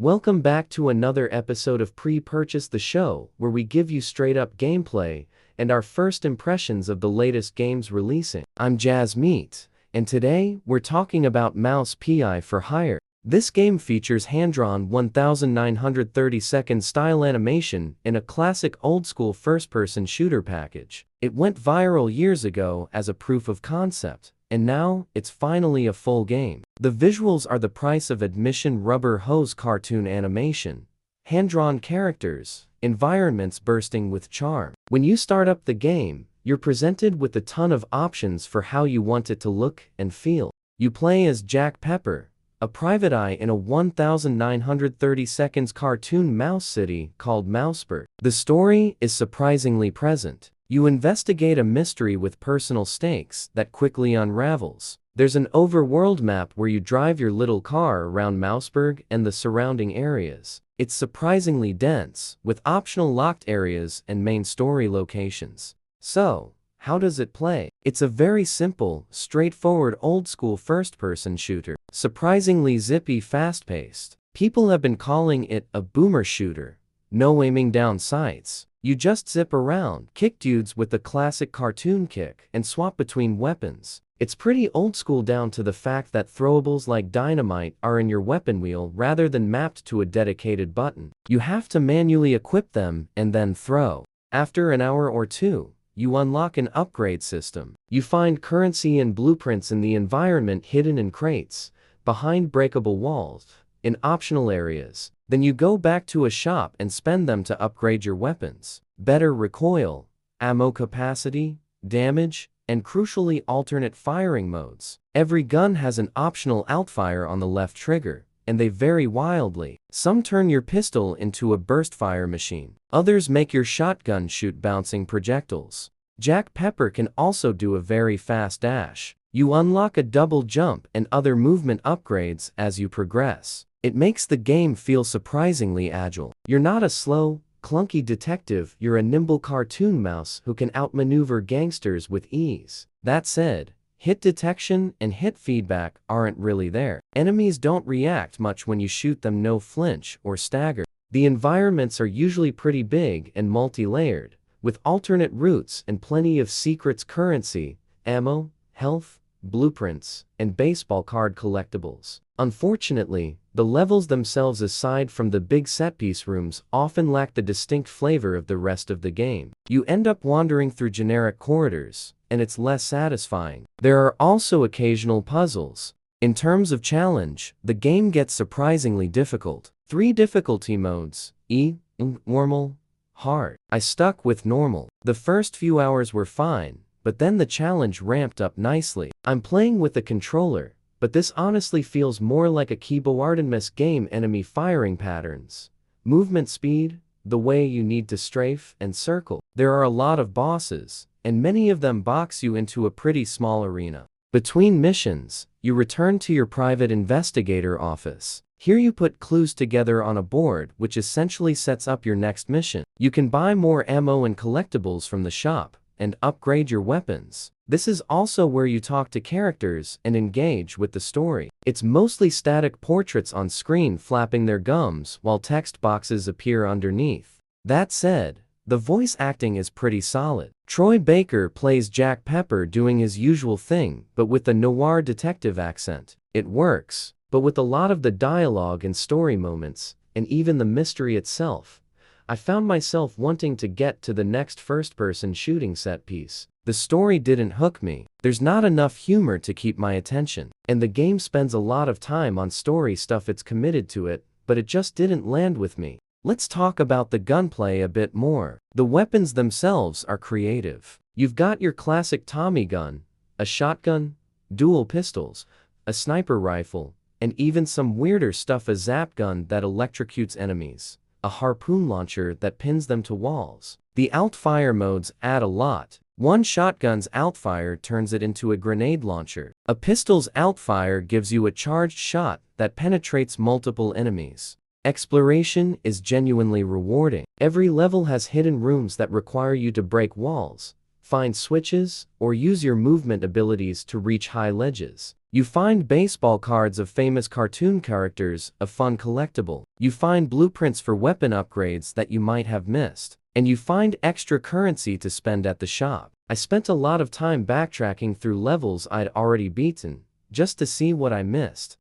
Welcome back to another episode of Pre-Purchase the Show, where we give you straight-up gameplay and our first impressions of the latest games releasing. I'm Jazz Meat, and today we're talking about Mouse PI for Hire. This game features hand-drawn 1930-second style animation in a classic old-school first-person shooter package. It went viral years ago as a proof of concept, and now it's finally a full game. The visuals are the price of admission: rubber hose cartoon animation, hand-drawn characters, environments bursting with charm. When you start up the game, you're presented with a ton of options for how you want it to look and feel. You play as Jack Pepper, a private eye in a 1930 seconds cartoon mouse city called Mouseport. The story is surprisingly present. You investigate a mystery with personal stakes that quickly unravels. There's an overworld map where you drive your little car around Mouseburg and the surrounding areas. It's surprisingly dense, with optional locked areas and main story locations. So, how does it play? It's a very simple, straightforward old-school first-person shooter. Surprisingly zippy, fast-paced. People have been calling it a boomer shooter. No aiming down sights. You just zip around, kick dudes with the classic cartoon kick, and swap between weapons. It's pretty old school down to the fact that throwables like dynamite are in your weapon wheel rather than mapped to a dedicated button. You have to manually equip them and then throw. After an hour or two, you unlock an upgrade system. You find currency and blueprints in the environment hidden in crates, behind breakable walls, in optional areas. Then you go back to a shop and spend them to upgrade your weapons. Better recoil, ammo capacity, damage, and crucially alternate firing modes. Every gun has an optional outfire on the left trigger, and they vary wildly. Some turn your pistol into a burst fire machine. Others make your shotgun shoot bouncing projectiles. Jack Pepper can also do a very fast dash. You unlock a double jump and other movement upgrades as you progress. It makes the game feel surprisingly agile. You're not a slow, clunky detective, you're a nimble cartoon mouse who can outmaneuver gangsters with ease. That said, hit detection and hit feedback aren't really there. Enemies don't react much when you shoot them, no flinch or stagger. The environments are usually pretty big and multi-layered, with alternate routes and plenty of secrets, currency, ammo, health, blueprints, and baseball card collectibles. Unfortunately, the levels themselves, aside from the big set-piece rooms, often lack the distinct flavor of the rest of the game. You end up wandering through generic corridors, and it's less satisfying. There are also occasional puzzles. In terms of challenge, the game gets surprisingly difficult. 3 difficulty modes: normal, hard. I stuck with normal. The first few hours were fine, but then the challenge ramped up nicely. I'm playing with a controller, but this honestly feels more like a keyboard-and-mouse game. Enemy firing patterns, movement speed, the way you need to strafe and circle. There are a lot of bosses, and many of them box you into a pretty small arena. Between missions, you return to your private investigator office. Here you put clues together on a board, which essentially sets up your next mission. You can buy more ammo and collectibles from the shop, and upgrade your weapons. This is also where you talk to characters and engage with the story. It's mostly static portraits on screen flapping their gums while text boxes appear underneath. That said, the voice acting is pretty solid. Troy Baker plays Jack Pepper doing his usual thing, but with a noir detective accent. It works, but with a lot of the dialogue and story moments, and even the mystery itself, I found myself wanting to get to the next first-person shooting set piece. The story didn't hook me. There's not enough humor to keep my attention. And the game spends a lot of time on story stuff. It's committed to it, but it just didn't land with me. Let's talk about the gunplay a bit more. The weapons themselves are creative. You've got your classic Tommy gun, a shotgun, dual pistols, a sniper rifle, and even some weirder stuff: a zap gun that electrocutes enemies, a harpoon launcher that pins them to walls. The outfire modes add a lot. One shotgun's outfire turns it into a grenade launcher. A pistol's outfire gives you a charged shot that penetrates multiple enemies. Exploration is genuinely rewarding. Every level has hidden rooms that require you to break walls, find switches, or use your movement abilities to reach high ledges. You find baseball cards of famous cartoon characters, a fun collectible. You find blueprints for weapon upgrades that you might have missed. And you find extra currency to spend at the shop. I spent a lot of time backtracking through levels I'd already beaten, just to see what I missed.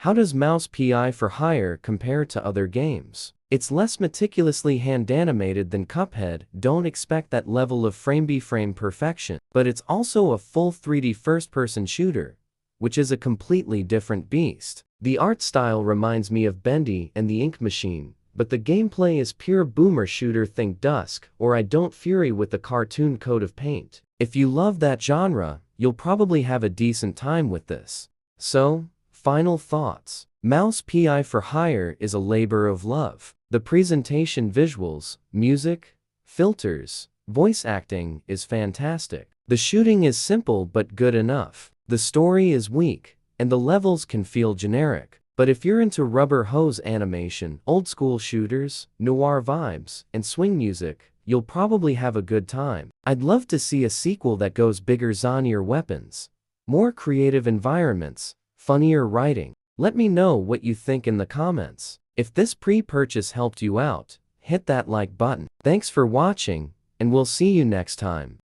How does Mouse Pi for Hire compare to other games? It's less meticulously hand-animated than Cuphead, don't expect that level of frame-by-frame perfection, but it's also a full 3D first-person shooter, which is a completely different beast. The art style reminds me of Bendy and the Ink Machine, but the gameplay is pure boomer shooter, think Dusk, or I Don't Fury with a cartoon coat of paint. If you love that genre, you'll probably have a decent time with this. So, final thoughts. Mouse Pi for Hire is a labor of love. The presentation, visuals, music, filters, voice acting is fantastic. The shooting is simple but good enough. The story is weak, and the levels can feel generic. But if you're into rubber hose animation, old school shooters, noir vibes, and swing music, you'll probably have a good time. I'd love to see a sequel that goes bigger, zanier weapons, more creative environments, funnier writing. Let me know what you think in the comments. If this pre-purchase helped you out, hit that like button. Thanks for watching, and we'll see you next time.